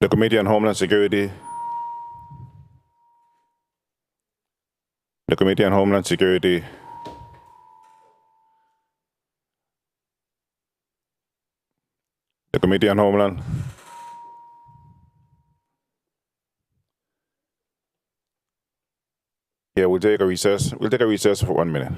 The Committee on Homeland Security. The Committee on Homeland Security. The Committee on Homeland. Yeah, we'll take a recess. We'll take a recess for 1 minute.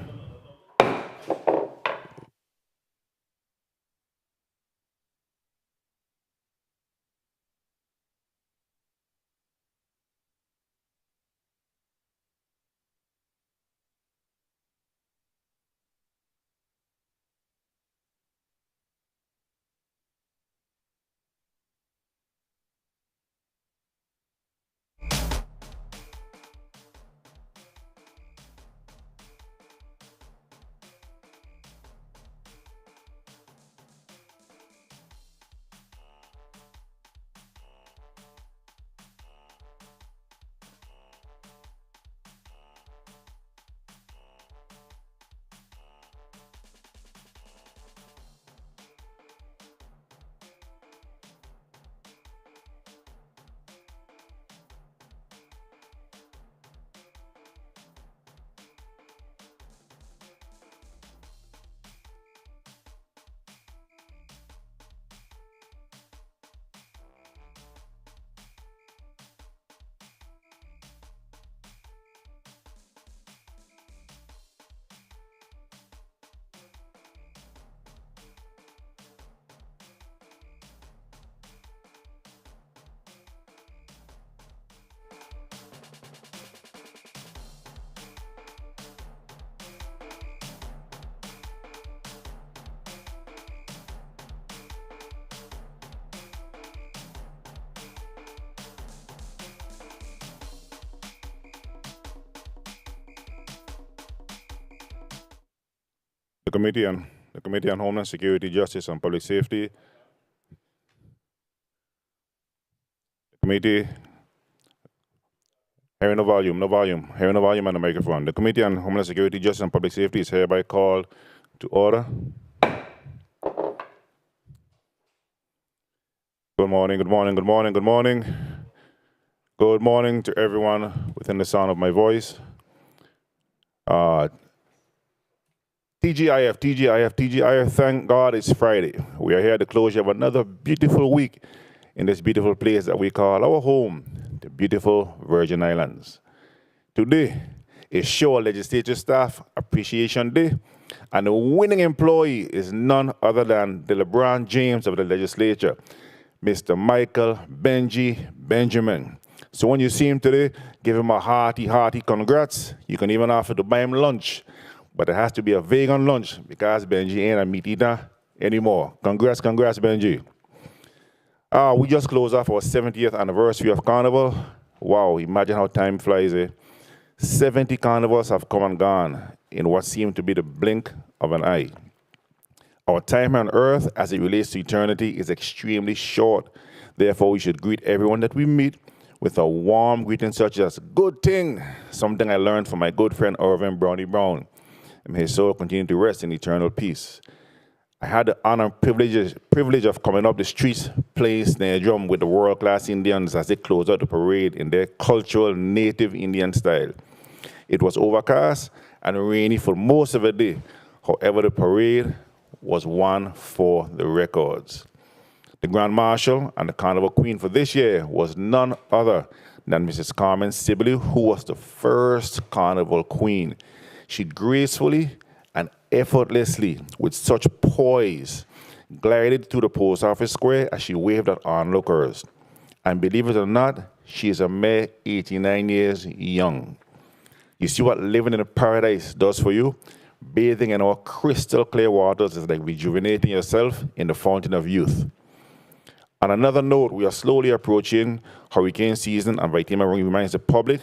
The Committee on Homeland Security, Justice, and Public Safety. The committee. Hearing no volume, hearing no volume on the microphone. The Committee on Homeland Security, Justice, and Public Safety is hereby called to order. Good morning, good morning, good morning, good morning. Good morning to everyone within the sound of my voice. TGIF, thank God it's Friday. We are here at the closure of another beautiful week in this beautiful place that we call our home, the beautiful Virgin Islands. Today is Shore Legislature Staff Appreciation Day, and the winning employee is none other than the LeBron James of the legislature, Mr. Michael Benji Benjamin. So when you see him today, give him a hearty congrats. You can even offer to buy him lunch, but it has to be a vegan lunch because Benji ain't a meat eater anymore. Congrats, Benji. We just closed off our 70th anniversary of Carnival. Wow, imagine how time flies, eh? 70 carnivals have come and gone in what seemed to be the blink of an eye. Our time on earth as it relates to eternity is extremely short. Therefore, we should greet everyone that we meet with a warm greeting such as, good thing, something I learned from my good friend Irvin Brownie Brown. And may his soul continue to rest in eternal peace. I had the honor and privilege of coming up the streets playing snare drum with the world-class Indians as they closed out the parade in their cultural native Indian style. It was overcast and rainy for most of the day. However, the parade was one for the records. The Grand Marshal and the Carnival Queen for this year was none other than Mrs. Carmen Sibley, who was the first Carnival Queen. She gracefully and effortlessly, with such poise, glided through the post office square as she waved at onlookers. And believe it or not, she is a mere 89 years young. You see what living in a paradise does for you? Bathing in our crystal clear waters is like rejuvenating yourself in the fountain of youth. On another note, we are slowly approaching hurricane season, and Vatima reminds the public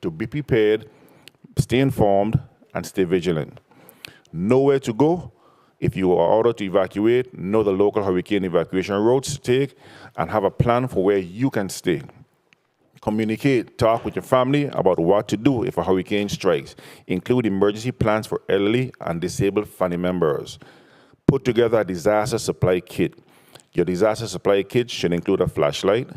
to be prepared, stay informed, and stay vigilant. Nowhere to go. If you are ordered to evacuate, know the local hurricane evacuation routes to take and have a plan for where you can stay. Communicate, talk with your family about what to do if a hurricane strikes. Include emergency plans for elderly and disabled family members. Put together a disaster supply kit. Your disaster supply kit should include a flashlight,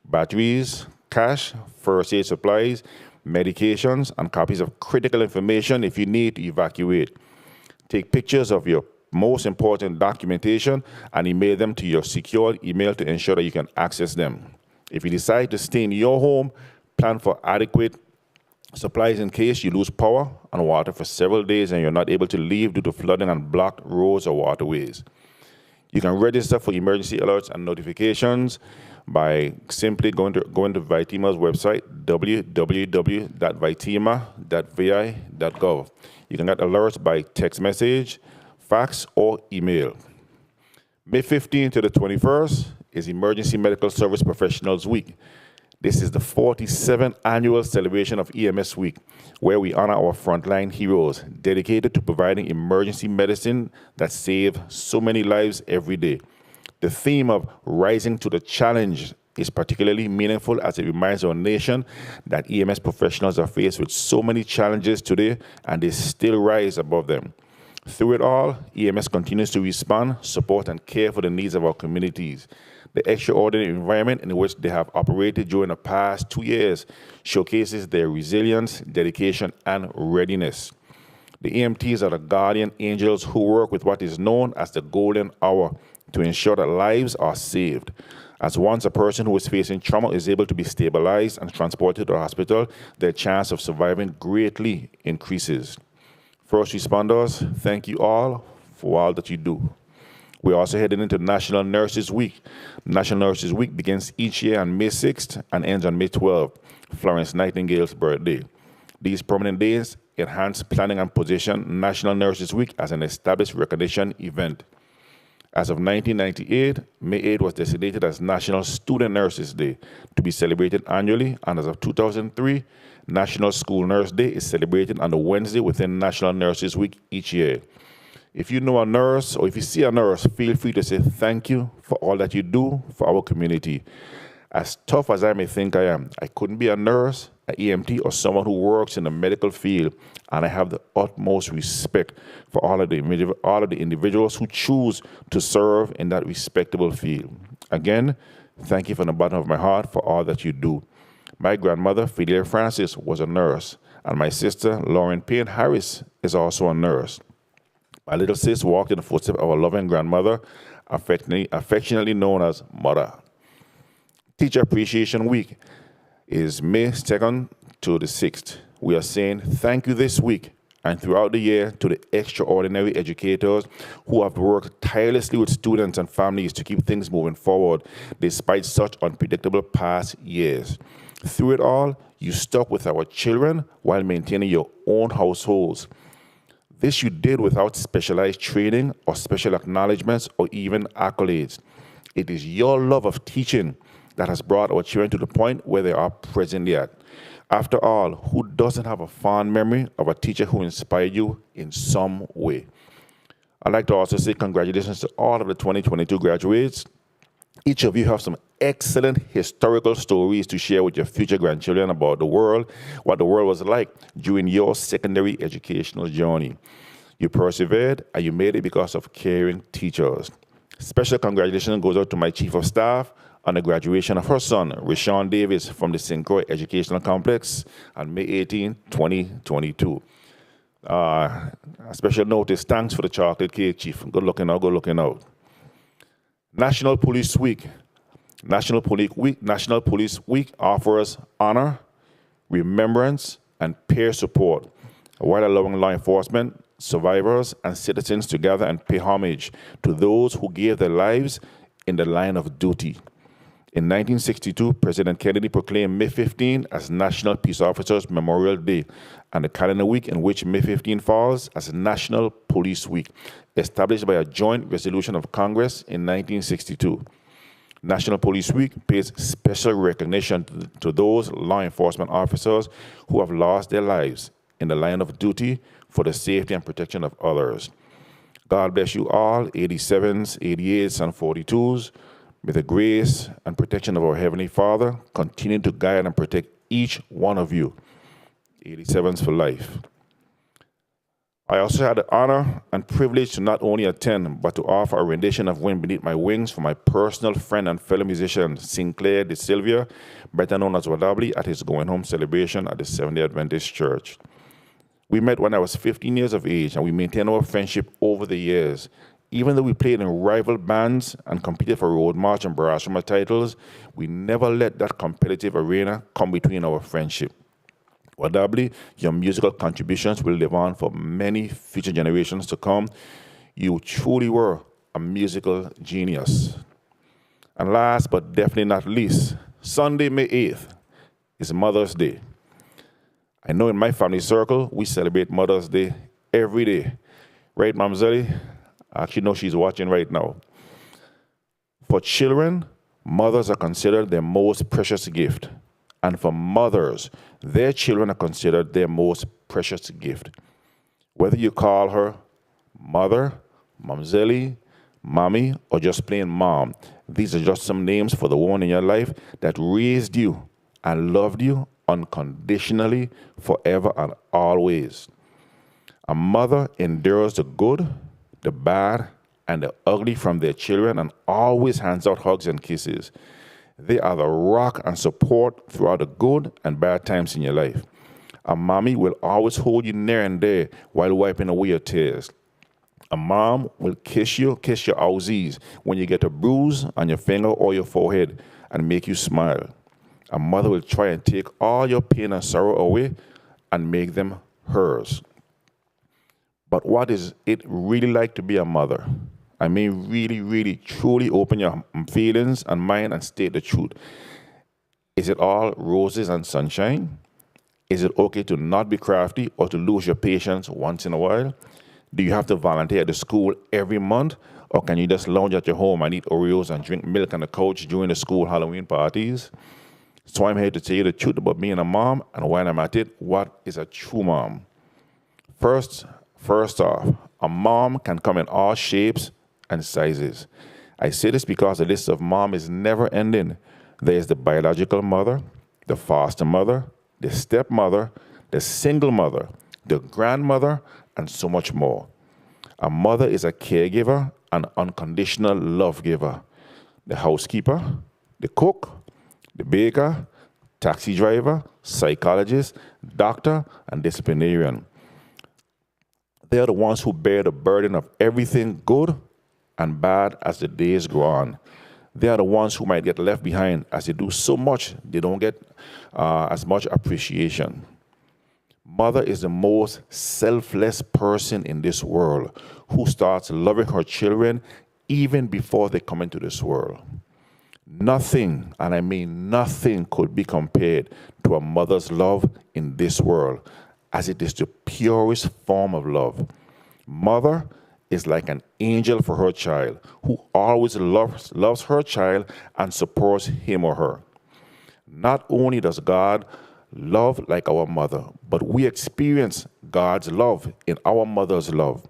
batteries, cash, first aid supplies, medications, and copies of critical information if you need to evacuate. Take pictures of your most important documentation and email them to your secure email to ensure that you can access them. If you decide to stay in your home, plan for adequate supplies in case you lose power and water for several days and you're not able to leave due to flooding on blocked roads or waterways. You can register for emergency alerts and notifications by simply going to Vitima's website, www.vitima.vi.gov. You can get alerts by text message, fax, or email. May 15th to the 21st is Emergency Medical Service Professionals Week. This is the 47th annual celebration of EMS Week, where we honor our frontline heroes dedicated to providing emergency medicine that save so many lives every day. The theme of rising to the challenge is particularly meaningful as it reminds our nation that EMS professionals are faced with so many challenges today and they still rise above them. Through it all, EMS continues to respond, support, and care for the needs of our communities. The extraordinary environment in which they have operated during the past 2 years showcases their resilience, dedication, and readiness. The EMTs are the guardian angels who work with what is known as the golden hour to ensure that lives are saved. As once a person who is facing trauma is able to be stabilized and transported to the hospital, their chance of surviving greatly increases. First responders, thank you all for all that you do. We're also heading into National Nurses Week. National Nurses Week begins each year on May 6th and ends on May 12th, Florence Nightingale's birthday. These permanent days enhance planning and position National Nurses Week as an established recognition event. As of 1998, May 8 was designated as National Student Nurses Day to be celebrated annually, and as of 2003, National School Nurse Day is celebrated on the Wednesday within National Nurses Week each year. If you know a nurse or if you see a nurse, feel free to say thank you for all that you do for our community. As tough as I may think I am, I couldn't be a nurse, an EMT, or someone who works in the medical field, and I have the utmost respect for all of the individuals who choose to serve in that respectable field. Again, thank you from the bottom of my heart for all that you do. My grandmother, Fidelia Francis, was a nurse, and my sister, Lauren Payne Harris, is also a nurse. My little sis walked in the footsteps of our loving grandmother, affectionately known as Mother. Teacher Appreciation Week is May 2nd to the 6th. We are saying thank you this week and throughout the year to the extraordinary educators who have worked tirelessly with students and families to keep things moving forward despite such unpredictable past years. Through it all, you stuck with our children while maintaining your own households. This you did without specialized training or special acknowledgments or even accolades. It is your love of teaching that has brought our children to the point where they are presently at. After all, who doesn't have a fond memory of a teacher who inspired you in some way? I'd like to also say congratulations to all of the 2022 graduates. Each of you have some excellent historical stories to share with your future grandchildren about the world, what the world was like during your secondary educational journey. You persevered and you made it because of caring teachers. Special congratulations goes out to my Chief of Staff on the graduation of her son, Rashawn Davis, from the St. Croix Educational Complex on May 18, 2022. A special notice, thanks for the chocolate cake, Chief. Good looking out, good looking out. National Police Week. National Police Week offers honor, remembrance, and peer support while allowing law enforcement survivors, and citizens together and pay homage to those who gave their lives in the line of duty. In 1962, President Kennedy proclaimed May 15 as National Peace Officers Memorial Day and the calendar week in which May 15 falls as National Police Week, established by a joint resolution of Congress in 1962. National Police Week pays special recognition to those law enforcement officers who have lost their lives in the line of duty for the safety and protection of others. God bless you all, 87s, 88s, and 42s. May the grace and protection of our Heavenly Father continue to guide and protect each one of you. 87s for life. I also had the honor and privilege to not only attend, but to offer a rendition of Wind Beneath My Wings for my personal friend and fellow musician, Sinclair De Silvia, better known as Wadabli, at his going home celebration at the Seventh-day Adventist Church. We met when I was 15 years of age, and we maintained our friendship over the years. Even though we played in rival bands and competed for Road March and Brass Drummer titles, we never let that competitive arena come between our friendship. Wadabli, your musical contributions will live on for many future generations to come. You truly were a musical genius. And last but definitely not least, Sunday, May 8th is Mother's Day. I know in my family circle, we celebrate Mother's Day every day. Right, Mamzeli? I actually know she's watching right now. For children, mothers are considered their most precious gift. And for mothers, their children are considered their most precious gift. Whether you call her mother, Mamzeli, mommy, or just plain mom, these are just some names for the woman in your life that raised you and loved you unconditionally forever and always. A mother endures the good, the bad, and the ugly from their children and always hands out hugs and kisses. They are the rock and support throughout the good and bad times in your life. A mommy will always hold you near and there while wiping away your tears. A mom will kiss your aussies when you get a bruise on your finger or your forehead and make you smile. A mother will try and take all your pain and sorrow away and make them hers. But what is it really like to be a mother? I mean, really, really, truly open your feelings and mind and state the truth. Is it all roses and sunshine? Is it okay to not be crafty or to lose your patience once in a while? Do you have to volunteer at the school every month? Or can you just lounge at your home and eat Oreos and drink milk on the couch during the school Halloween parties? So I'm here to tell you the truth about being a mom, and while I'm at it, what is a true mom? First off, a mom can come in all shapes and sizes. I say this because the list of mom is never ending. There is the biological mother, the foster mother, the stepmother, the single mother, the grandmother, and so much more. A mother is a caregiver, an unconditional love giver. The housekeeper, the cook, the baker, taxi driver, psychologist, doctor, and disciplinarian. They are the ones who bear the burden of everything good and bad as the days go on. They are the ones who might get left behind as they do so much, they don't get as much appreciation. Mother is the most selfless person in this world who starts loving her children even before they come into this world. Nothing, and I mean nothing, could be compared to a mother's love in this world, as it is the purest form of love. Mother is like an angel for her child, who always loves her child and supports him or her. Not only does God love like our mother, but we experience God's love in our mother's love.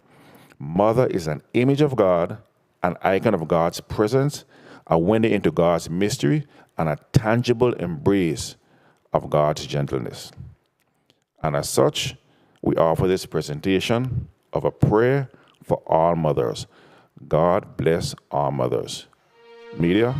Mother is an image of God, an icon of God's presence, a window into God's mystery, and a tangible embrace of God's gentleness. And as such, we offer this presentation of a prayer for all mothers. God bless all mothers. Media.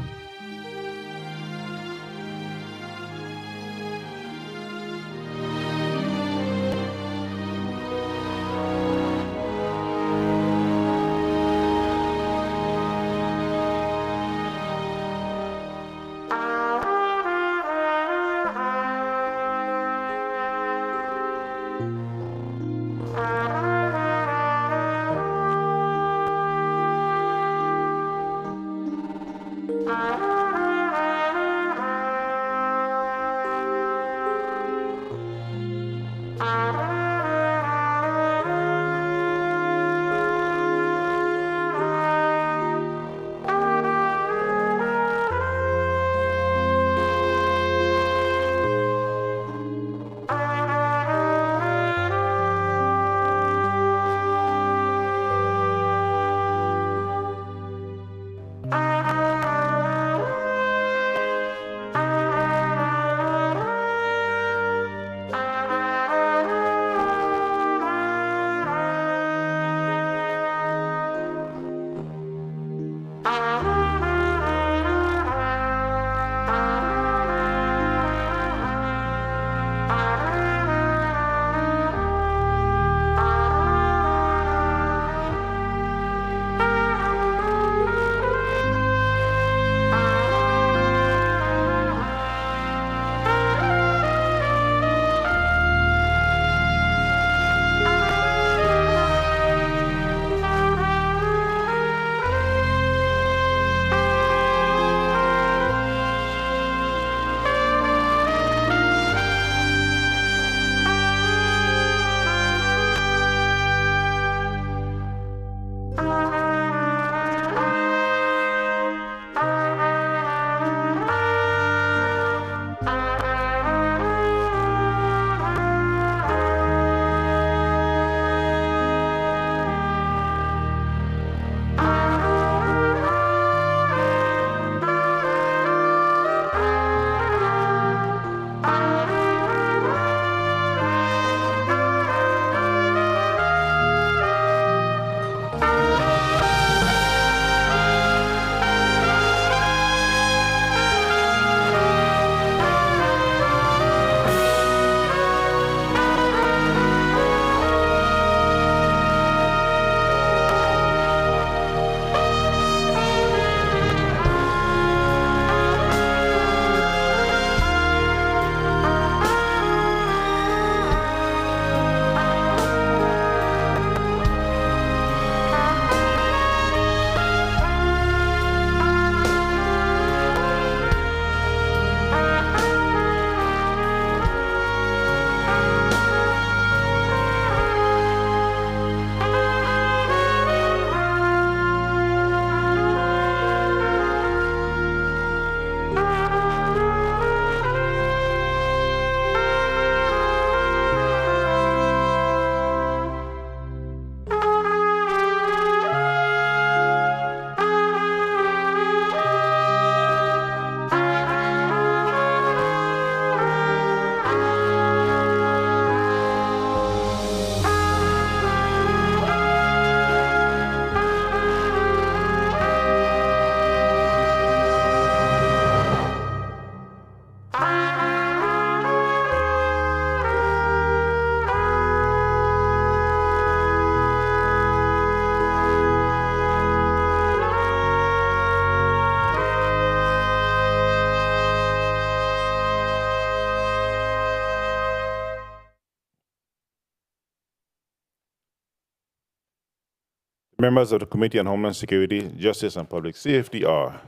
Members of the Committee on Homeland Security, Justice, and Public Safety are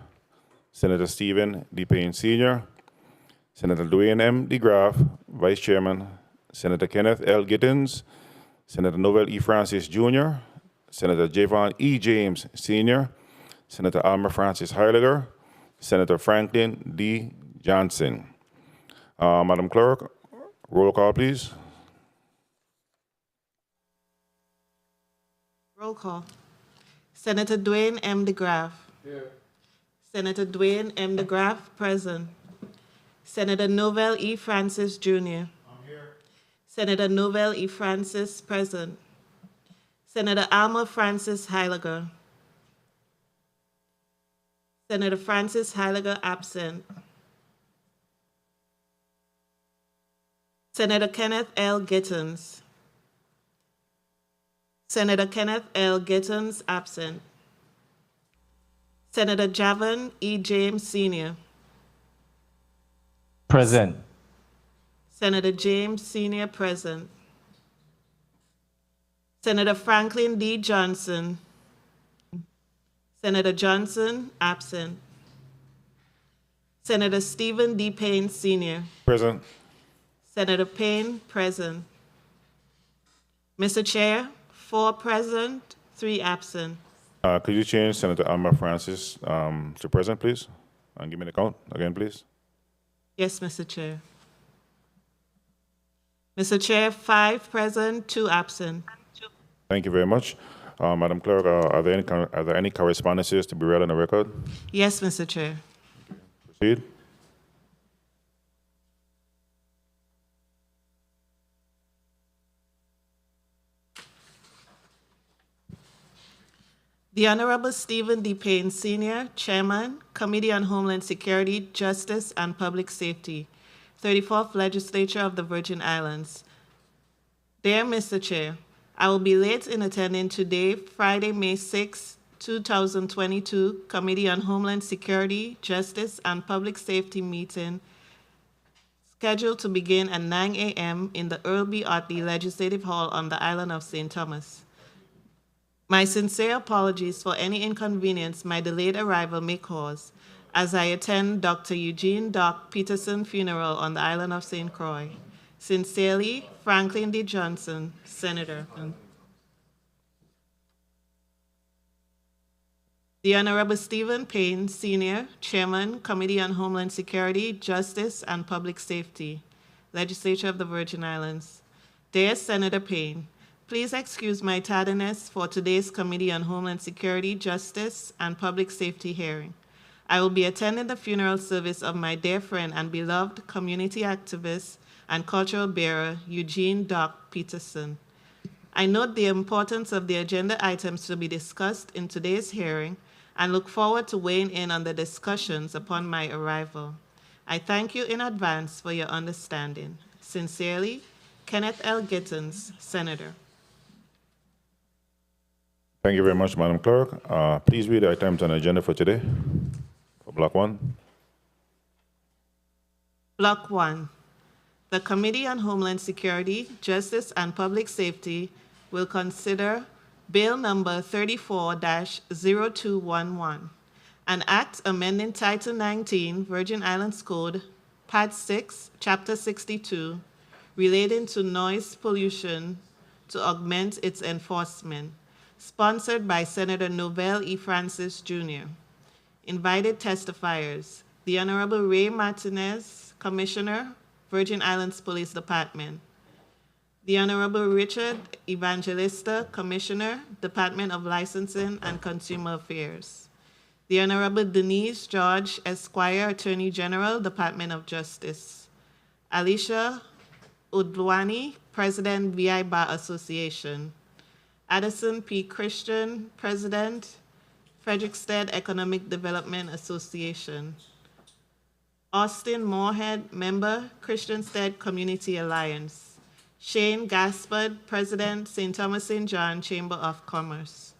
Senator Stephen D. Payne Sr., Senator Dwayne M. DeGraff, Vice Chairman, Senator Kenneth L. Gittins, Senator Noel E. Francis Jr., Senator Javon E. James Sr., Senator Alma Francis Heiliger, Senator Franklin D. Johnson. Madam Clerk, roll call, please. Roll call. Senator Dwayne M. DeGraff. Here. Senator Dwayne M. DeGraff, present. Senator Noel E. Francis Jr. I'm here. Senator Noel E. Francis, present. Senator Alma Francis Heiliger. Senator Francis Heiliger, absent. Senator Kenneth L. Gittins. Senator Kenneth L. Gittins, absent. Senator Javon E. James Sr. Present. Senator James Sr., present. Senator Franklin D. Johnson. Senator Johnson, absent. Senator Stephen D. Payne, Sr. Present. Senator Payne, present. Mr. Chair, 4 present, 3 absent. Could you change Senator Alma Francis to present, please? And give me the count again, please. Yes, Mr. Chair. Mr. Chair, 5 present, 2 absent. Thank you very much. Madam Clerk, are there any correspondences to be read on the record? Yes, Mr. Chair. Proceed. The Honorable Stephen D. Payne, Sr., Chairman, Committee on Homeland Security, Justice, and Public Safety, 34th Legislature of the Virgin Islands. Dear Mr. Chair, I will be late in attending today, Friday, May 6, 2022, Committee on Homeland Security, Justice, and Public Safety meeting scheduled to begin at 9 a.m. in the Earl B. Otley Legislative Hall on the island of St. Thomas. My sincere apologies for any inconvenience my delayed arrival may cause as I attend Dr. Eugene Doc Peterson funeral on the island of St. Croix. Sincerely, Franklin D. Johnson, Senator. The Honorable Stephen Payne, Sr., Chairman, Committee on Homeland Security, Justice, and Public Safety, Legislature of the Virgin Islands. Dear Senator Payne, please excuse my tardiness for today's Committee on Homeland Security, Justice, and Public Safety hearing. I will be attending the funeral service of my dear friend and beloved community activist and cultural bearer, Eugene Doc Peterson. I note the importance of the agenda items to be discussed in today's hearing and look forward to weighing in on the discussions upon my arrival. I thank you in advance for your understanding. Sincerely, Kenneth L. Gittens, Senator. Thank you very much, Madam Clerk. Please read the items on the agenda for today. For Block 1. Block 1. The Committee on Homeland Security, Justice, and Public Safety will consider Bill number 34-0211, an act amending Title 19 Virgin Islands Code, Part 6, Chapter 62, relating to noise pollution to augment its enforcement, sponsored by Senator Novell E. Francis, Jr. Invited testifiers, the Honorable Ray Martinez, Commissioner, Virgin Islands Police Department. The Honorable Richard Evangelista, Commissioner, Department of Licensing and Consumer Affairs. The Honorable Denise George, Esquire, Attorney General, Department of Justice. Alicia Udwani, President, VI Bar Association. Addison P. Christian, President, Frederiksted Economic Development Association. Austin Moorhead, Member, Christiansted Community Alliance. Shane Gaspard, President, St. Thomas St. John Chamber of Commerce.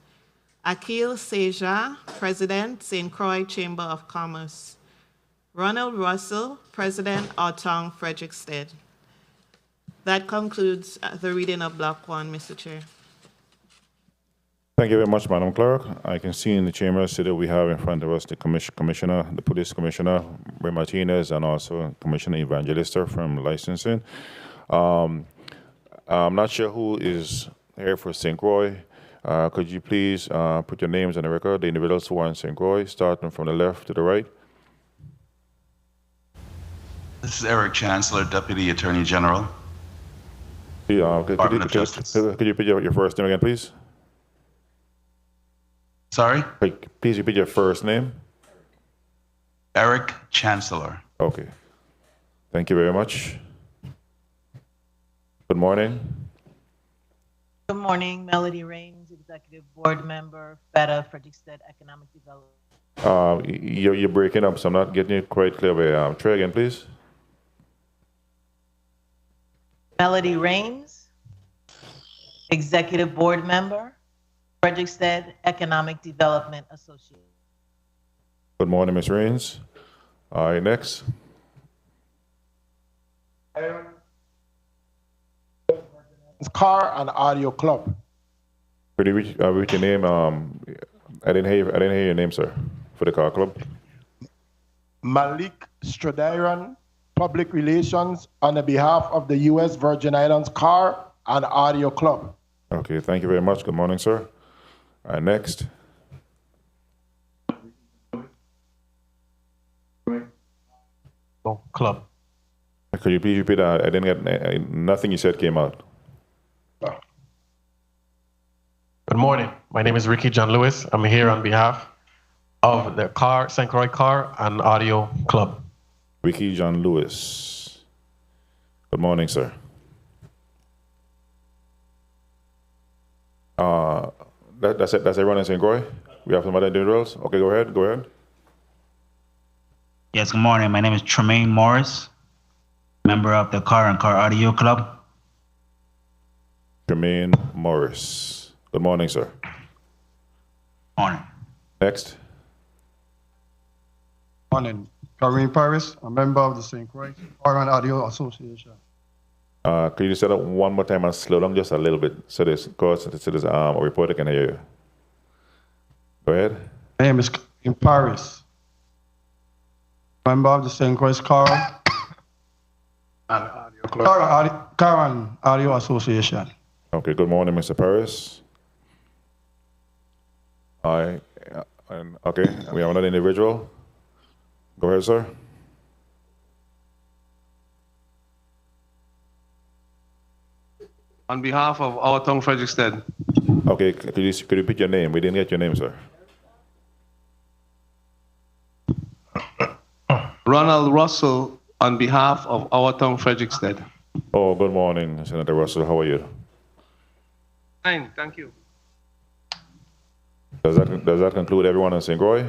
Akil Seja, President, St. Croix Chamber of Commerce. Ronald Russell, President, Autong Frederiksted. That concludes the reading of Block 1, Mr. Chair. Thank you very much, Madam Clerk. I can see in the chamber today we have in front of us the Commissioner, the Police Commissioner, Ray Martinez, and also Commissioner Evangelista from Licensing. I'm not sure who is here for St. Croix. Could you please put your names on the record, the individuals who are in St. Croix, starting from the left to the right? This is Eric Chancellor, Deputy Attorney General. Could you put your first name again, please? Sorry? Please repeat your first name. Eric Chancellor. Okay. Thank you very much. Good morning. Good morning, Melody Rains, Executive Board Member, FEDA, Frederiksted Economic Development. You're breaking up, so I'm not getting it quite clear. Try again, please. Melody Rains, Executive Board Member, Frederiksted Economic Development Association. Good morning, Ms. Rains. Next. Car and Audio Club. Could you reach your name? I didn't hear your name, sir, for the car club. Malik Stradiron Public Relations on the behalf of the U.S. Virgin Islands Car and Audio Club. Okay, thank you very much. Good morning, sir. All right, next. Club. Could you please repeat that? I didn't get nothing you said came out. Good morning. My name is Ricky John Lewis. I'm here on behalf of the St. Croix Car and Audio Club. Ricky John Lewis. Good morning, sir. That's it. That's everyone in St. Croix? We have some other individuals? Okay, go ahead. Yes, good morning. My name is Tremaine Morris, member of the Car and Car Audio Club. Tremaine Morris. Good morning, sir. Morning. Next. Morning. Kareem Paris, a member of the St. Croix Car and Audio Association. Could you set up one more time and slow down just a little bit so this reporter can hear you? Go ahead. My name is Kareem Paris, member of the St. Croix Car and Audio Club. Car and Audio Association. Okay, good morning, Mr. Paris. Okay, we have another individual. Go ahead, sir. On behalf of our town, Frederiksted. Okay, could you repeat your name? We didn't get your name, sir. Ronald Russell, on behalf of our town, Frederiksted. Oh, good morning, Senator Russell. How are you? Fine, thank you. Does that conclude everyone in St. Croix?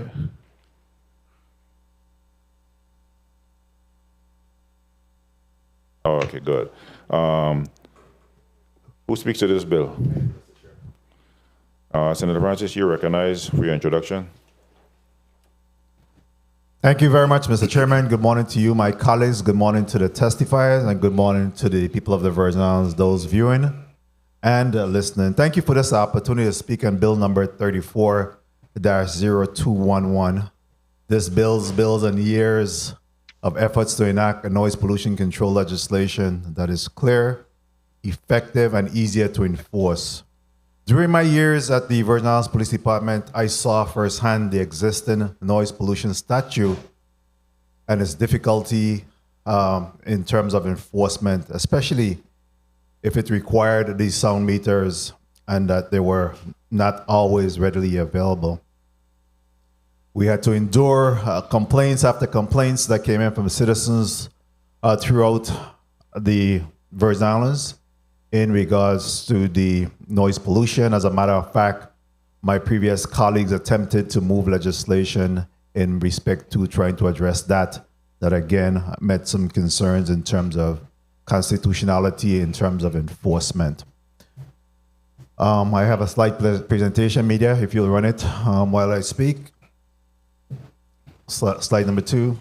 Oh, okay, good. Who speaks to this bill? Senator Francis, you're recognized for your introduction. Thank you very much, Mr. Chairman. Good morning to you, my colleagues. Good morning to the testifiers, and good morning to the people of the Virgin Islands, those viewing and listening. Thank you for this opportunity to speak on bill number 34-0211. This builds on years of efforts to enact a noise pollution control legislation that is clear, effective, and easier to enforce. During my years at the Virgin Islands Police Department, I saw firsthand the existing noise pollution statute and its difficulty in terms of enforcement, especially if it required these sound meters and that they were not always readily available. We had to endure complaints after complaints that came in from citizens throughout the Virgin Islands in regards to the noise pollution. As a matter of fact, my previous colleagues attempted to move legislation in respect to trying to address that again met some concerns in terms of constitutionality, in terms of enforcement. I have a slide presentation, media, if you'll run it while I speak. Slide number 2.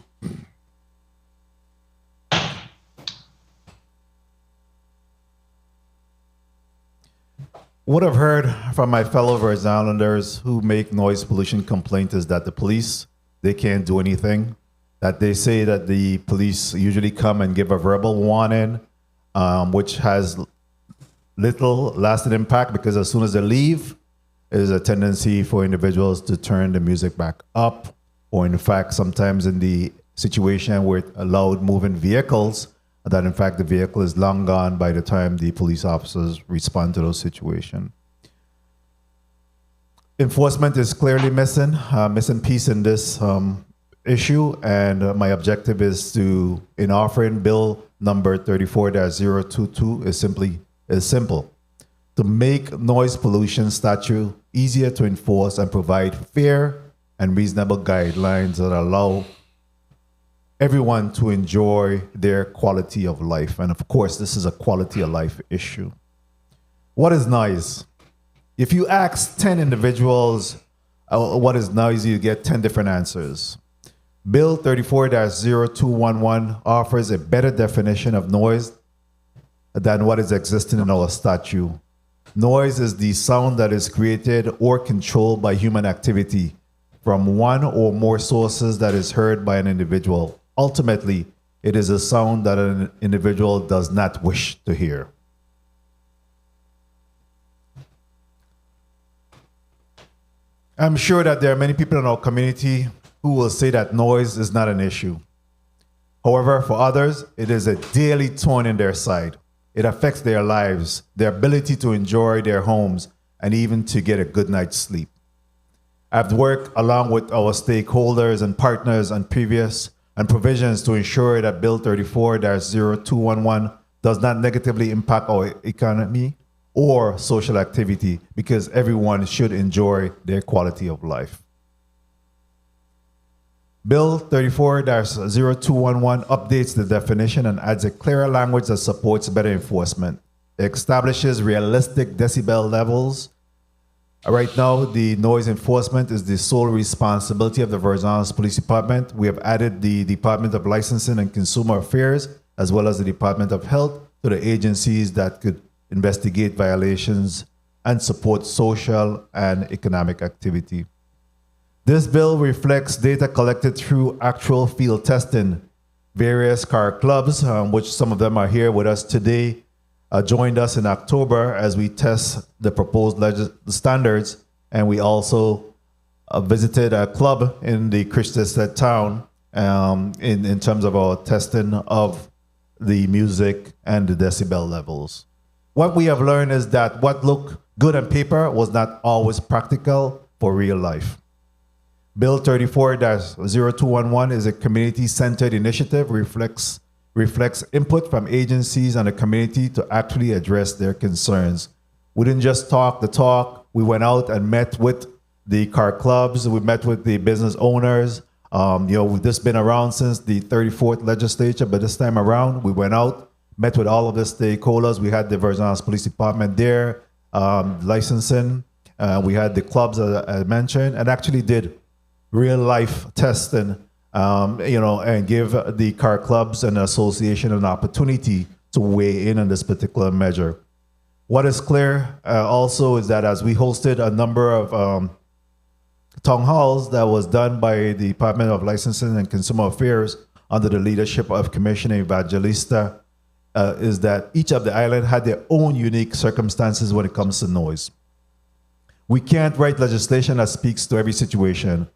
What I've heard from my fellow Virgin Islanders who make noise pollution complaints is that the police, they can't do anything. That they say that the police usually come and give a verbal warning, which has little lasting impact because as soon as they leave, there's a tendency for individuals to turn the music back up, or in fact, sometimes in the situation with loud moving vehicles, that in fact the vehicle is long gone by the time the police officers respond to those situations. Enforcement is clearly missing piece in this issue, and my objective is to, in offering bill number 34-022, is simple. To make noise pollution statute easier to enforce and provide fair and reasonable guidelines that allow everyone to enjoy their quality of life. And of course, this is a quality of life issue. What is noise? If you ask 10 individuals what is noise, you get 10 different answers. Bill 34-0211 offers a better definition of noise than what is existing in our statute. Noise is the sound that is created or controlled by human activity from one or more sources that is heard by an individual. ultimately, it is a sound that an individual does not wish to hear. I'm sure that there are many people in our community who will say that noise is not an issue. However, for others, it is a daily thorn in their side. It affects their lives, their ability to enjoy their homes, and even to get a good night's sleep. I've worked along with our stakeholders and partners on previous and provisions to ensure that Bill 34-0211 does not negatively impact our economy or social activity, because everyone should enjoy their quality of life. Bill 34-0211 updates the definition and adds a clearer language that supports better enforcement. It establishes realistic decibel levels. Right now, the noise enforcement is the sole responsibility of the Virgin Islands Police Department. We have added the Department of Licensing and Consumer Affairs, as well as the Department of Health, to the agencies that could investigate violations and support social and economic activity. This bill reflects data collected through actual field testing. Various car clubs, which some of them are here with us today, joined us in October as we test the proposed standards, and we also visited a club in the Christchester town in terms of our testing of the music and the decibel levels. What we have learned is that what looked good on paper was not always practical for real life. Bill 34-0211 is a community-centered initiative, reflects input from agencies and the community to actually address their concerns. We didn't just talk the talk. We went out and met with the car clubs. We met with the business owners. We've just been around since the 34th legislature, but this time around, we went out, met with all of the stakeholders. We had the Virgin Islands Police Department there, licensing. We had the clubs, as I mentioned, and actually did real-life testing, and give the car clubs and association an opportunity to weigh in on this particular measure. What is clear also is that as we hosted a number of town halls that was done by the Department of Licensing and Consumer Affairs under the leadership of Commissioner Evangelista, is that each of the island had their own unique circumstances when it comes to noise. We can't write legislation that speaks to every situation,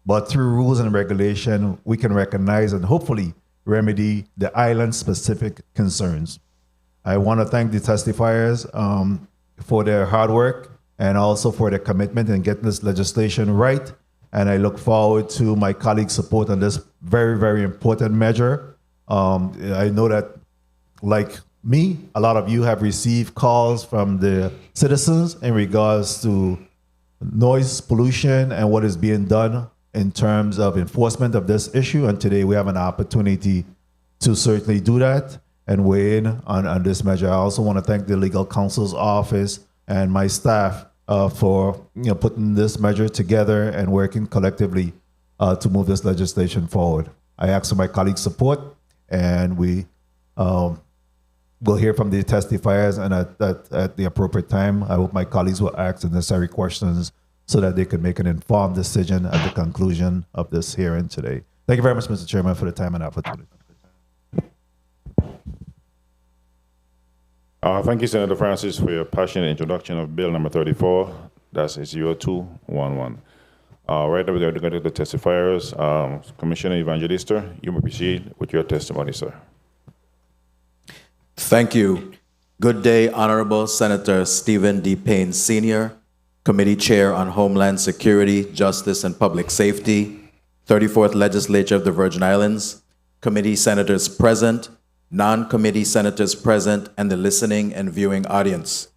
but through rules and regulation, we can recognize and hopefully remedy the island-specific concerns. I want to thank the testifiers for their hard work and also for their commitment in getting this legislation right. And I look forward to my colleagues' support on this very, very important measure. I know that, like me, a lot of you have received calls from the citizens in regards to noise pollution and what is being done in terms of enforcement of this issue. And today we have an opportunity to certainly do that and weigh in on this measure. I also want to thank the Legal Counsel's Office and my staff for putting this measure together and working collectively to move this legislation forward. I ask for my colleagues' support, and we will hear from the testifiers, and at the appropriate time, I hope my colleagues will ask the necessary questions so that they can make an informed decision at the conclusion of this hearing today. Thank you very much, Mr. Chairman, for the time and opportunity. Thank you, Senator Francis, for your passionate introduction of Bill number 34. That's 0211. Right now, we're going to go to the testifiers. Commissioner Evangelista, you may proceed with your testimony, sir. Thank you. Good day, Honorable Senator Stephen D. Payne Sr., Committee Chair on Homeland Security, Justice, and Public Safety, 34th Legislature of the Virgin Islands, committee senators present, non-committee senators present, and the listening and viewing audience.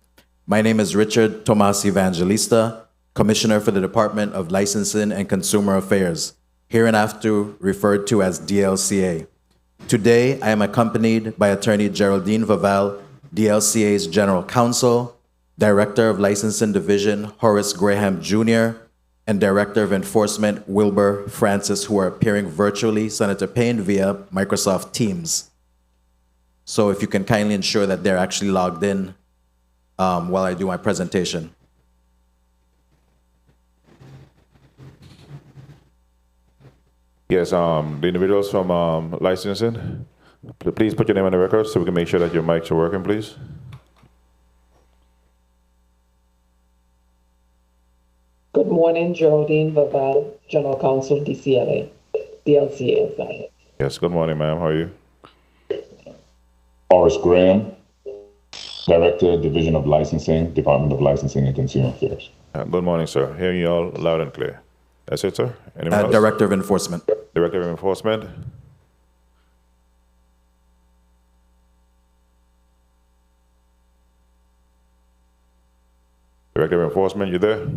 My name is Richard Tomas Evangelista, Commissioner for the Department of Licensing and Consumer Affairs, hereinafter referred to as DLCA. Today, I am accompanied by Attorney Geraldine Vaval, DLCA's General Counsel, Director of Licensing Division Horace Graham Jr., and Director of Enforcement Wilbur Francis, who are appearing virtually, Senator Payne, via Microsoft Teams. So if you can kindly ensure that they're actually logged in while I do my presentation. Yes, the individuals from licensing, please put your name on the record so we can make sure that your mics are working, please. Good morning, Geraldine Vaval, General Counsel, DCLA, DLCA, sorry. Yes, good morning, ma'am. How are you? Horace Graham, Director, Division of Licensing, Department of Licensing and Consumer Affairs. Good morning, sir. Hearing you all loud and clear. That's it, sir? Anyone else? Director of Enforcement. Director of Enforcement. Director of Enforcement, you there?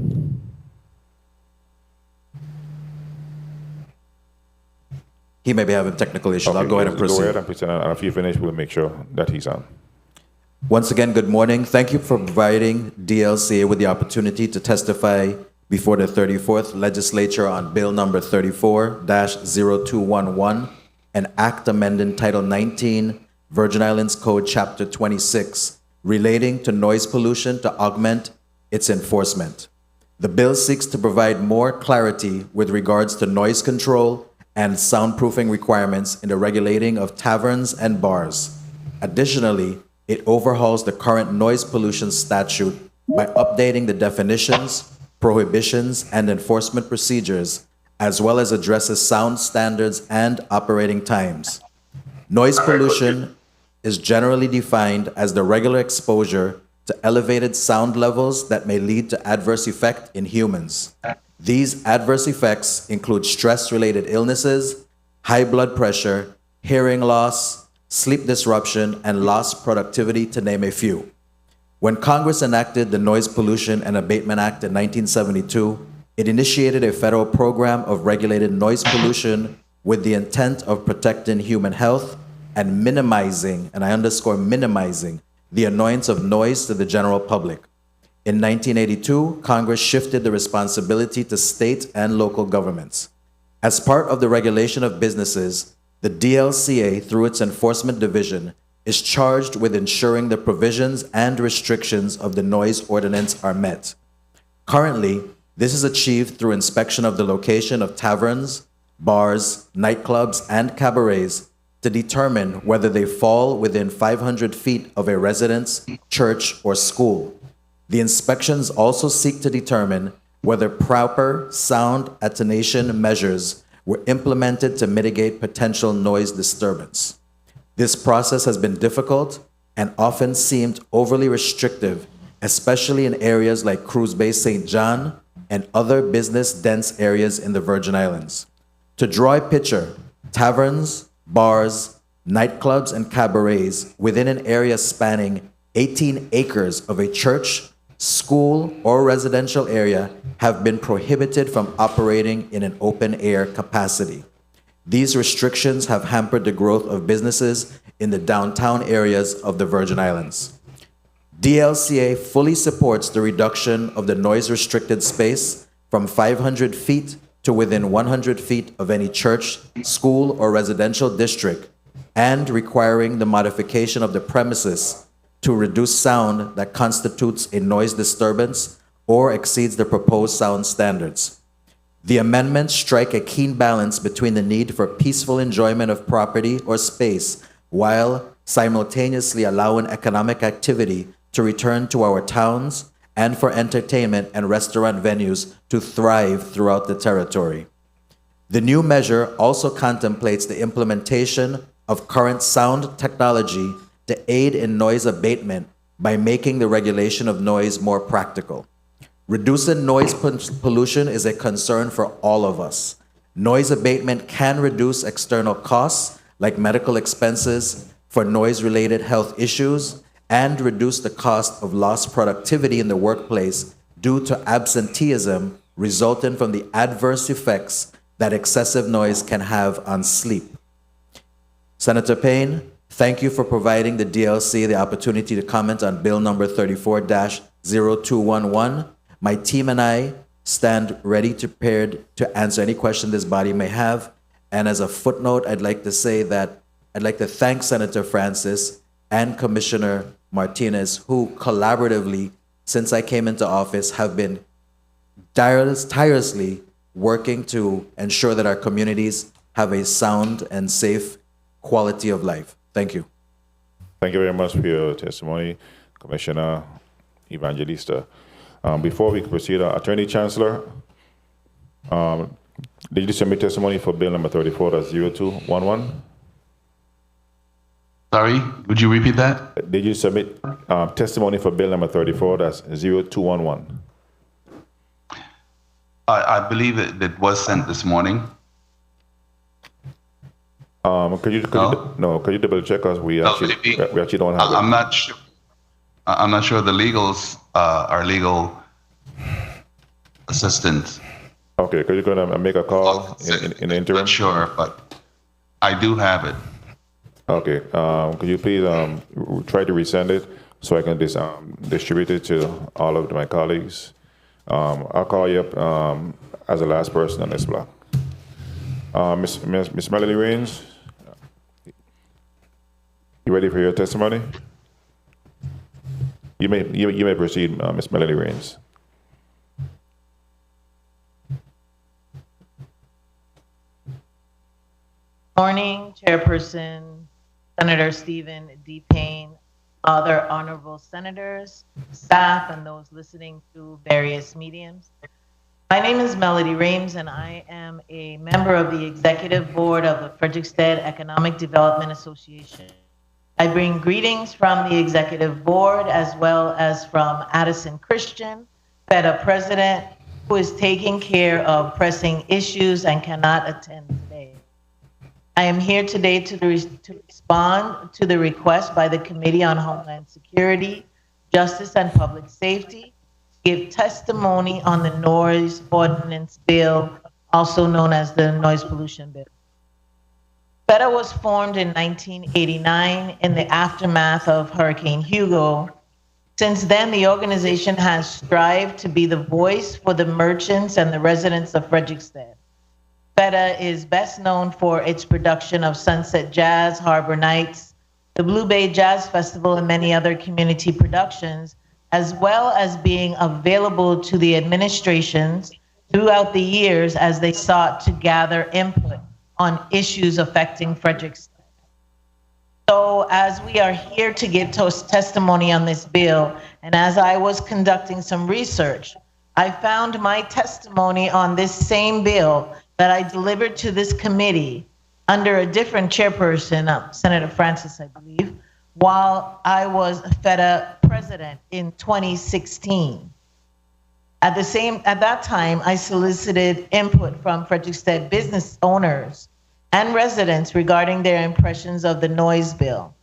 He may be having technical issues. I'll go ahead and proceed. Go ahead and proceed, and if you finish, we'll make sure that he's on. Once again, good morning. Thank you for providing DLCA with the opportunity to testify before the 34th Legislature on Bill number 34-0211, an act amending Title 19, Virgin Islands Code, Chapter 26, relating to noise pollution to augment its enforcement. The bill seeks to provide more clarity with regards to noise control and soundproofing requirements in the regulating of taverns and bars. Additionally, it overhauls the current noise pollution statute by updating the definitions, prohibitions, and enforcement procedures, as well as addresses sound standards and operating times. Noise pollution is generally defined as the regular exposure to elevated sound levels that may lead to adverse effect in humans. These adverse effects include stress-related illnesses, high blood pressure, hearing loss, sleep disruption, and lost productivity, to name a few. When Congress enacted the Noise Pollution and Abatement Act in 1972, it initiated a federal program of regulated noise pollution with the intent of protecting human health and minimizing, and I underscore minimizing, the annoyance of noise to the general public. In 1982, Congress shifted the responsibility to state and local governments. As part of the regulation of businesses, the DLCA, through its enforcement division, is charged with ensuring the provisions and restrictions of the noise ordinance are met. Currently, this is achieved through inspection of the location of taverns, bars, nightclubs, and cabarets to determine whether they fall within 500 feet of a residence, church, or school. The inspections also seek to determine whether proper sound attenuation measures were implemented to mitigate potential noise disturbance. This process has been difficult and often seemed overly restrictive, especially in areas like Cruise Bay St. John and other business-dense areas in the Virgin Islands. To draw a picture, taverns, bars, nightclubs, and cabarets within an area spanning 18 acres of a church, school, or residential area have been prohibited from operating in an open-air capacity. These restrictions have hampered the growth of businesses in the downtown areas of the Virgin Islands. DLCA fully supports the reduction of the noise-restricted space from 500 feet to within 100 feet of any church, school, or residential district, and requiring the modification of the premises to reduce sound that constitutes a noise disturbance or exceeds the proposed sound standards. The amendments strike a keen balance between the need for peaceful enjoyment of property or space while simultaneously allowing economic activity to return to our towns and for entertainment and restaurant venues to thrive throughout the territory. The new measure also contemplates the implementation of current sound technology to aid in noise abatement by making the regulation of noise more practical. Reducing noise pollution is a concern for all of us. Noise abatement can reduce external costs like medical expenses for noise-related health issues and reduce the cost of lost productivity in the workplace due to absenteeism resulting from the adverse effects that excessive noise can have on sleep. Senator Payne, thank you for providing the DLC the opportunity to comment on Bill number 34-0211. My team and I stand ready prepared to answer any question this body may have. And as a footnote, I'd like to say that I'd like to thank Senator Francis and Commissioner Martinez, who collaboratively, since I came into office, have been tirelessly working to ensure that our communities have a sound and safe quality of life. Thank you. Thank you very much for your testimony, Commissioner Evangelista. Before we proceed, Attorney Chancellor, did you submit testimony for Bill number 34, that's 0211? Sorry, would you repeat that? Did you submit testimony for Bill number 34, that's 0211? I believe it was sent this morning. Could you double check us? We actually don't have it. I'm not sure. I'm not sure the legals, our legal assistant. Okay, could you go and make a call in the interim? Not sure, but I do have it. Okay, could you please try to resend it so I can distribute it to all of my colleagues? I'll call you up as the last person on this block. Miss Melody Rains, you ready for your testimony? You may proceed, Miss Melody Rains. Morning, Chairperson, Senator Stephen D. Payne, other honorable senators, staff, and those listening through various mediums. My name is Melody Rames, and I am a member of the Executive Board of the Frederiksted Economic Development Association. I bring greetings from the Executive Board as well as from Addison Christian, FEDA President, who is taking care of pressing issues and cannot attend today. I am here today to respond to the request by the Committee on Homeland Security, Justice and Public Safety to give testimony on the Noise Ordinance Bill, also known as the Noise Pollution Bill. FEDA was formed in 1989 in the aftermath of Hurricane Hugo. Since then, the organization has strived to be the voice for the merchants and the residents of Frederiksted. FEDA is best known for its production of Sunset Jazz, Harbor Nights, the Blue Bay Jazz Festival, and many other community productions, as well as being available to the administrations throughout the years as they sought to gather input on issues affecting Frederiksted. So as we are here to give testimony on this bill, and as I was conducting some research, I found my testimony on this same bill that I delivered to this committee under a different chairperson, Senator Francis, I believe, while I was FEDA president in 2016. At that time, I solicited input from Frederiksted business owners and residents regarding their impressions of the noise bill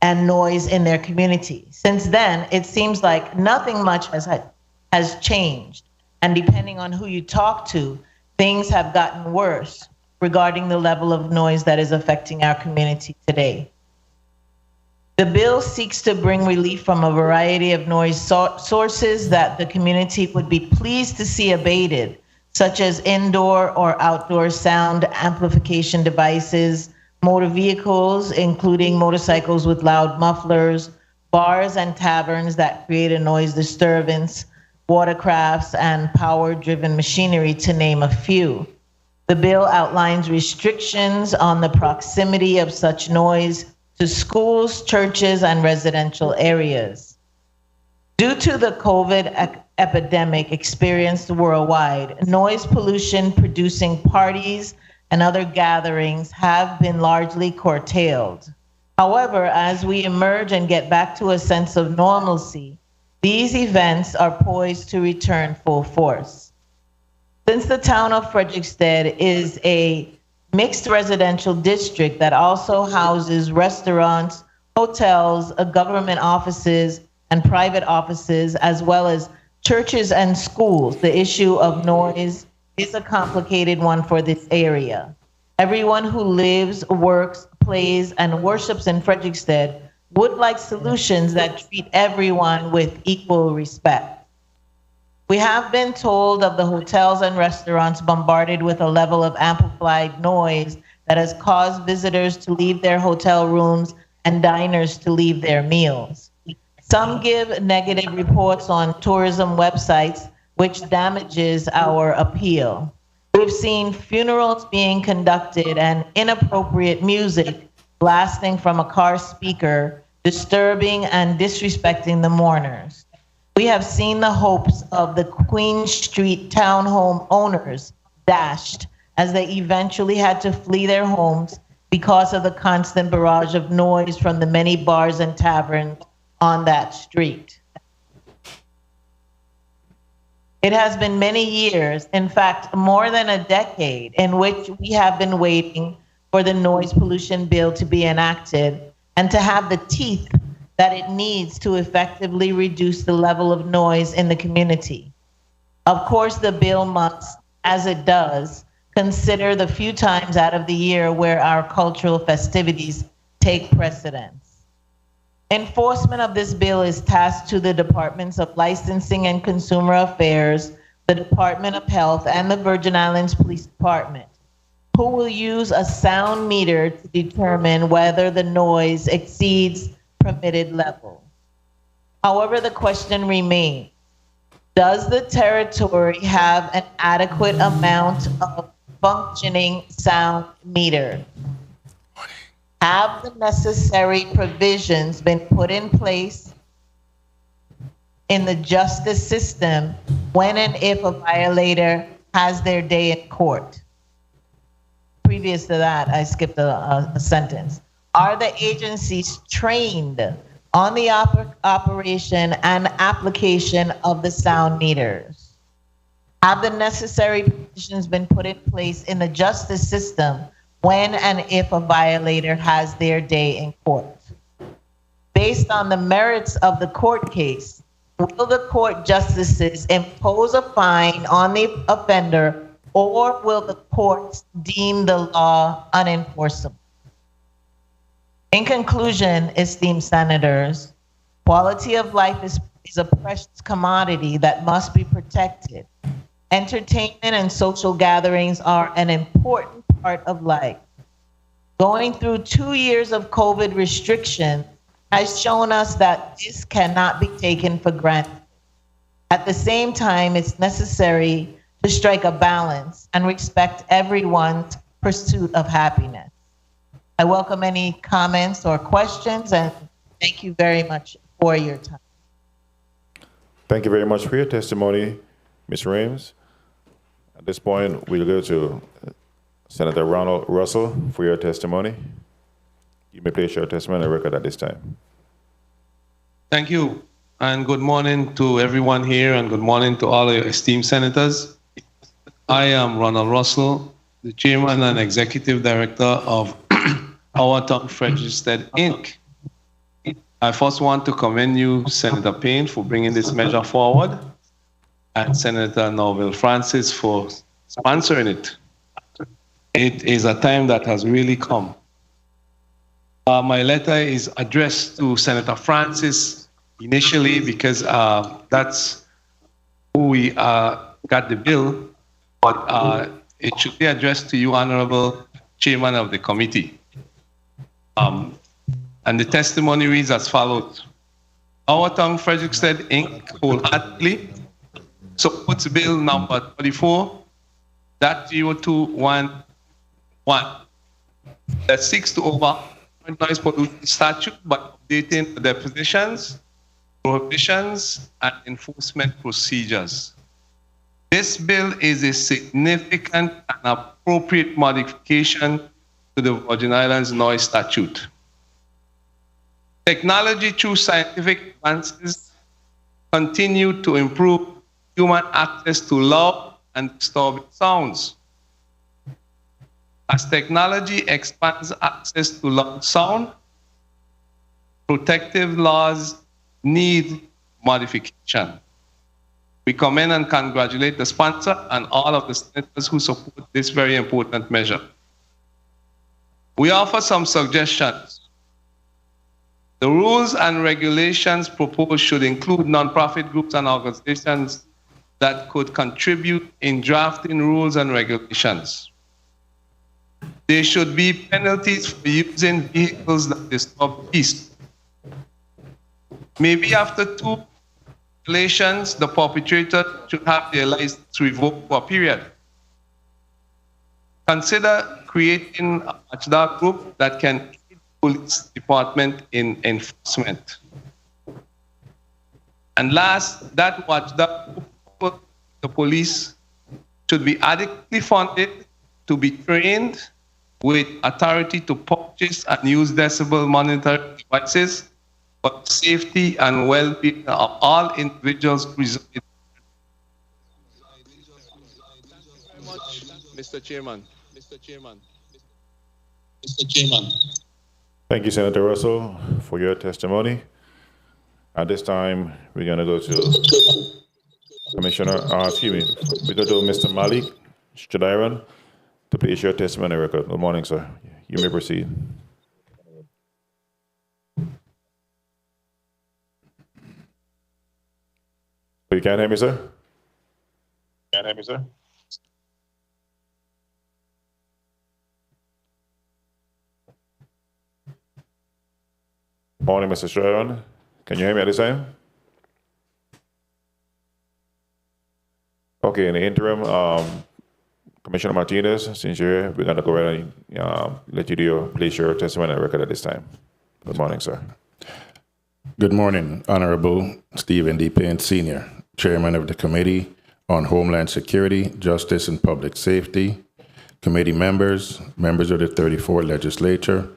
and noise in their community. Since then, it seems like nothing much has changed. And depending on who you talk to, things have gotten worse regarding the level of noise that is affecting our community today. The bill seeks to bring relief from a variety of noise sources that the community would be pleased to see abated, such as indoor or outdoor sound amplification devices, motor vehicles, including motorcycles with loud mufflers, bars and taverns that create a noise disturbance, watercrafts, and power-driven machinery, to name a few. The bill outlines restrictions on the proximity of such noise to schools, churches, and residential areas. Due to the COVID epidemic experienced worldwide, noise pollution producing parties and other gatherings have been largely curtailed. However, as we emerge and get back to a sense of normalcy, these events are poised to return full force. Since the town of Frederiksted is a mixed residential district that also houses restaurants, hotels, government offices, and private offices, as well as churches and schools, the issue of noise is a complicated one for this area. Everyone who lives, works, plays, and worships in Frederiksted would like solutions that treat everyone with equal respect. We have been told of the hotels and restaurants bombarded with a level of amplified noise that has caused visitors to leave their hotel rooms and diners to leave their meals. Some give negative reports on tourism websites, which damages our appeal. We've seen funerals being conducted and inappropriate music blasting from a car speaker, disturbing and disrespecting the mourners. We have seen the hopes of the Queen Street townhome owners dashed as they eventually had to flee their homes because of the constant barrage of noise from the many bars and taverns on that street. It has been many years, in fact, more than a decade, in which we have been waiting for the noise pollution bill to be enacted and to have the teeth that it needs to effectively reduce the level of noise in the community. Of course, the bill must, as it does, consider the few times out of the year where our cultural festivities take precedence. Enforcement of this bill is tasked to the Departments of Licensing and Consumer Affairs, the Department of Health, and the Virgin Islands Police Department, who will use a sound meter to determine whether the noise exceeds permitted level. However, the question remains, does the territory have an adequate amount of functioning sound meters? Have the necessary provisions been put in place in the justice system when and if a violator has their day in court? Previous to that, I skipped a sentence. Are the agencies trained on the operation and application of the sound meters? Have the necessary provisions been put in place in the justice system when and if a violator has their day in court? Based on the merits of the court case, will the court justices impose a fine on the offender, or will the courts deem the law unenforceable? In conclusion, esteemed senators, quality of life is a precious commodity that must be protected. Entertainment and social gatherings are an important part of life. Going through 2 years of COVID restriction has shown us that this cannot be taken for granted. At the same time, it's necessary to strike a balance and respect everyone's pursuit of happiness. I welcome any comments or questions, and thank you very much for your time. Thank you very much for your testimony, Ms. Rames. At this point, we'll go to Senator Ronald Russell for your testimony. You may place your testimony on the record at this time. Thank you, and good morning to everyone here, and good morning to all your esteemed senators. I am Ronald Russell, the Chairman and Executive Director of Our Town Frederiksted, Inc. I first want to commend you, Senator Payne, for bringing this measure forward, and Senator Norville Francis for sponsoring it. It is a time that has really come. My letter is addressed to Senator Francis initially because that's who we got the bill, but it should be addressed to you, Honorable Chairman of the committee. And the testimony reads as follows. Our Town Frederiksted, Inc. wholeheartedly supports Bill number 24.0211 that seeks to overhaul the noise pollution statute by updating the definitions, prohibitions, and enforcement procedures. This bill is a significant and appropriate modification to the Virgin Islands noise statute. Technology through scientific advances continue to improve human access to loud and disturbing sounds. As technology expands access to loud sound, protective laws need modification. We commend and congratulate the sponsor and all of the senators who support this very important measure. We offer some suggestions. The rules and regulations proposed should include nonprofit groups and organizations that could contribute in drafting rules and regulations. There should be penalties for using vehicles that disturb peace. Maybe after 2 violations, the perpetrator should have their license revoked for a period. consider creating a watchdog group that can aid the police department in enforcement. And last, that watchdog group, the police should be adequately funded to be trained with authority to purchase and use decibel monitoring devices for the safety and well-being of all individuals residing. Mr. Chairman. Thank you, Senator Russell, for your testimony. At this time, we're going to go to Commissioner, we go to Mr. Malik Shadiran to place your testimony record. Good morning, sir. You may proceed. You can't hear me, sir? Morning, Mr. Shadiran. Can you hear me at this time? Okay, in the interim, Commissioner Martinez, since you're here, we're going to go ahead and let you place your testimony on record at this time. Good morning, sir. Good morning, Honorable Stephen D. Payne, Sr., Chairman of the Committee on Homeland Security, Justice, and Public Safety, committee members, members of the 34th Legislature,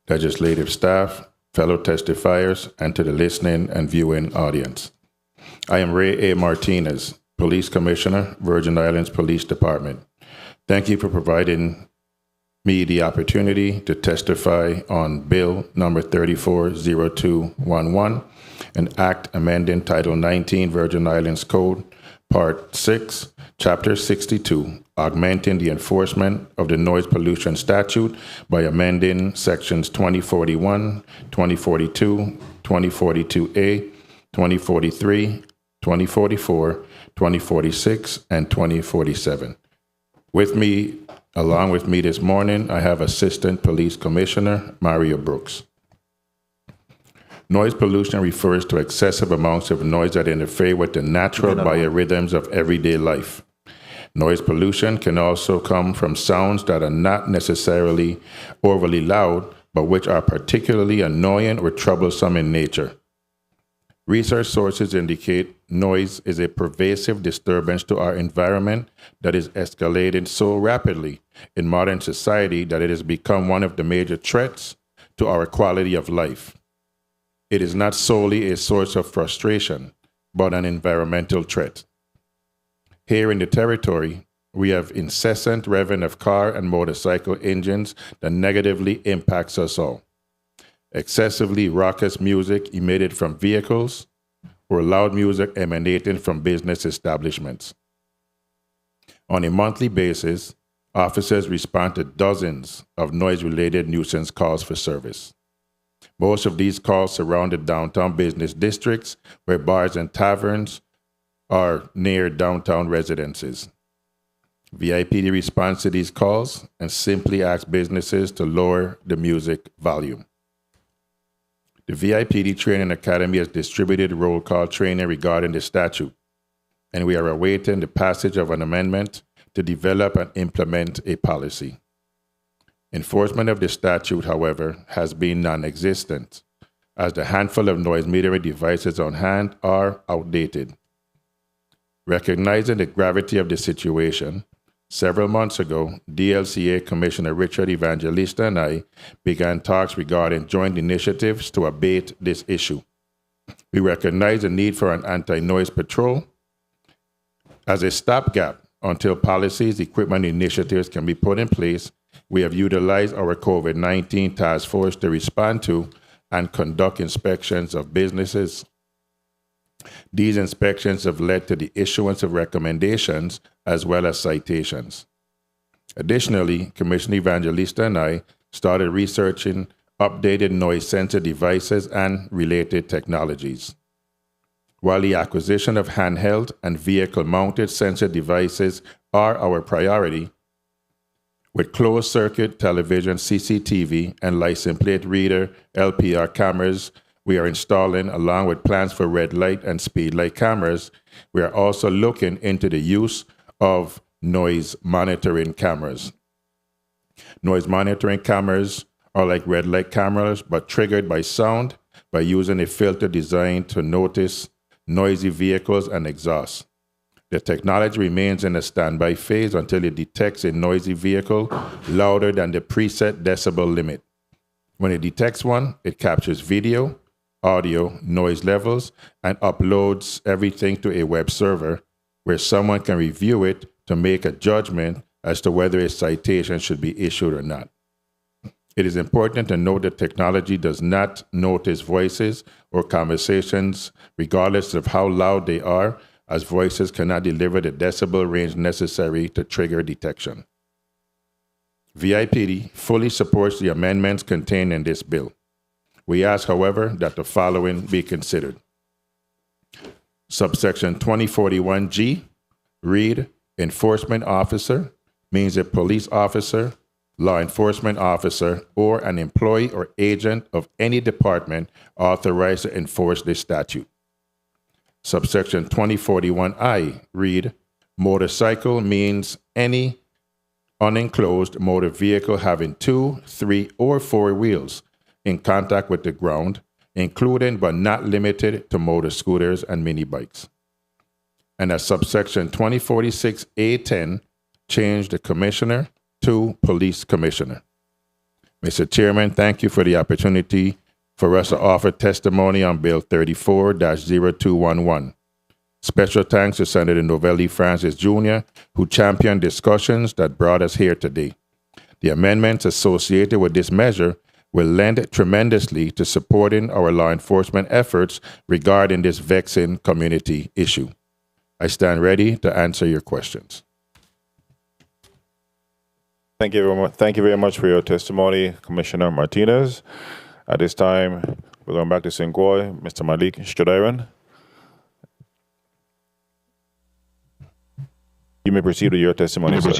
legislative staff, fellow testifiers, and to the listening and viewing audience. I am Ray A. Martinez, Police Commissioner, Virgin Islands Police Department. Thank you for providing me the opportunity to testify on Bill number 340211, an act amending Title 19 Virgin Islands Code, Part 6, Chapter 62, augmenting the enforcement of the noise pollution statute by amending sections 2041, 2042, 2042A, 2043, 2044, 2046, and 2047. Along with me this morning, I have Assistant Police Commissioner Mario Brooks. Noise pollution refers to excessive amounts of noise that interfere with the natural biorhythms of everyday life. Noise pollution can also come from sounds that are not necessarily overly loud, but which are particularly annoying or troublesome in nature. Research sources indicate noise is a pervasive disturbance to our environment that is escalating so rapidly in modern society that it has become one of the major threats to our quality of life. It is not solely a source of frustration, but an environmental threat. Here in the territory, we have incessant revving of car and motorcycle engines that negatively impacts us all. Excessively raucous music emitted from vehicles, or loud music emanating from business establishments. On a monthly basis, officers respond to dozens of noise-related nuisance calls for service. Most of these calls surround the downtown business districts where bars and taverns are near downtown residences. VIPD responds to these calls and simply asks businesses to lower the music volume. The VIPD Training Academy has distributed roll call training regarding the statute, and we are awaiting the passage of an amendment to develop and implement a policy. Enforcement of the statute, however, has been non-existent, as the handful of noise metering devices on hand are outdated. Recognizing the gravity of the situation, several months ago, DLCA Commissioner Richard Evangelista and I began talks regarding joint initiatives to abate this issue. We recognize the need for an anti-noise patrol as a stopgap until policies, equipment, initiatives can be put in place. We have utilized our COVID-19 task force to respond to and conduct inspections of businesses. These inspections have led to the issuance of recommendations as well as citations. Additionally, Commissioner Evangelista and I started researching updated noise sensor devices and related technologies. While the acquisition of handheld and vehicle-mounted sensor devices are our priority, with closed-circuit television, CCTV, and license plate reader, LPR cameras we are installing, along with plans for red light and speed light cameras, we are also looking into the use of noise monitoring cameras. Noise monitoring cameras are like red light cameras, but triggered by sound by using a filter designed to notice noisy vehicles and exhaust. The technology remains in a standby phase until it detects a noisy vehicle louder than the preset decibel limit. When it detects one, it captures video, audio, noise levels, and uploads everything to a web server where someone can review it to make a judgment as to whether a citation should be issued or not. It is important to note that technology does not notice voices or conversations, regardless of how loud they are, as voices cannot deliver the decibel range necessary to trigger detection. VIPD fully supports the amendments contained in this bill. We ask, however, that the following be considered. Subsection 2041G, read, enforcement officer means a police officer, law enforcement officer, or an employee or agent of any department authorized to enforce this statute. Subsection 2041I, read, motorcycle means any unenclosed motor vehicle having 2, 3, or 4 wheels in contact with the ground, including but not limited to motor scooters and mini bikes. And as subsection 2046A10, change the commissioner to police commissioner. Mr. Chairman, thank you for the opportunity for us to offer testimony on Bill 34-0211. Special thanks to Senator Novelli Francis Jr., who championed discussions that brought us here today. The amendments associated with this measure will lend tremendously to supporting our law enforcement efforts regarding this vexing community issue. I stand ready to answer your questions. Thank you very much. Thank you very much for your testimony, Commissioner Martinez. At this time, we're going back to St. Croix. Mr. Malik Shadiran. You may proceed with your testimony, sir.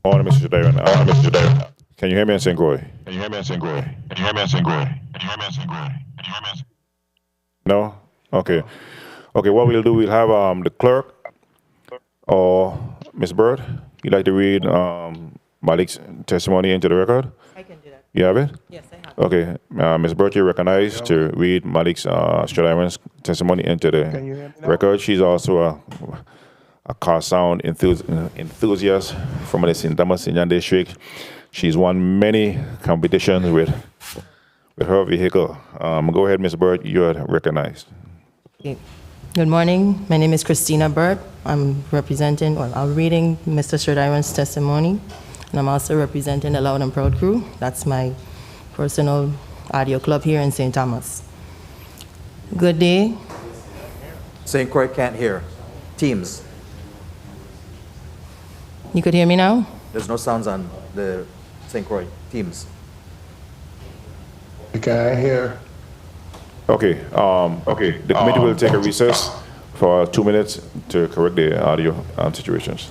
Morning, Mr. Shadiran. Can you hear me in St. Croix? No? Okay. Okay, what we'll do, we'll have the clerk or Ms. Bird. You'd like to read Malik's testimony into the record? I can do that. You have it? Yes, I have. Okay. Ms. Bird, you're recognized to read Malik's Shadiran's testimony into the record. She's also a car sound enthusiast from the St. Thomas Indian District. She's won many competitions with her vehicle. Go ahead, Ms. Bird, you are recognized. Okay. Good morning. My name is Christina Burt. I'm reading Mr. Shadiran's testimony, and I'm also representing the Loud and Proud crew. That's my personal audio club here in St. Thomas. Good day. St. Croix can't hear. Teams. You could hear me now? There's no sounds on the St. Croix Teams. I can't hear. Okay. The committee will take a recess for 2 minutes to correct the audio situations.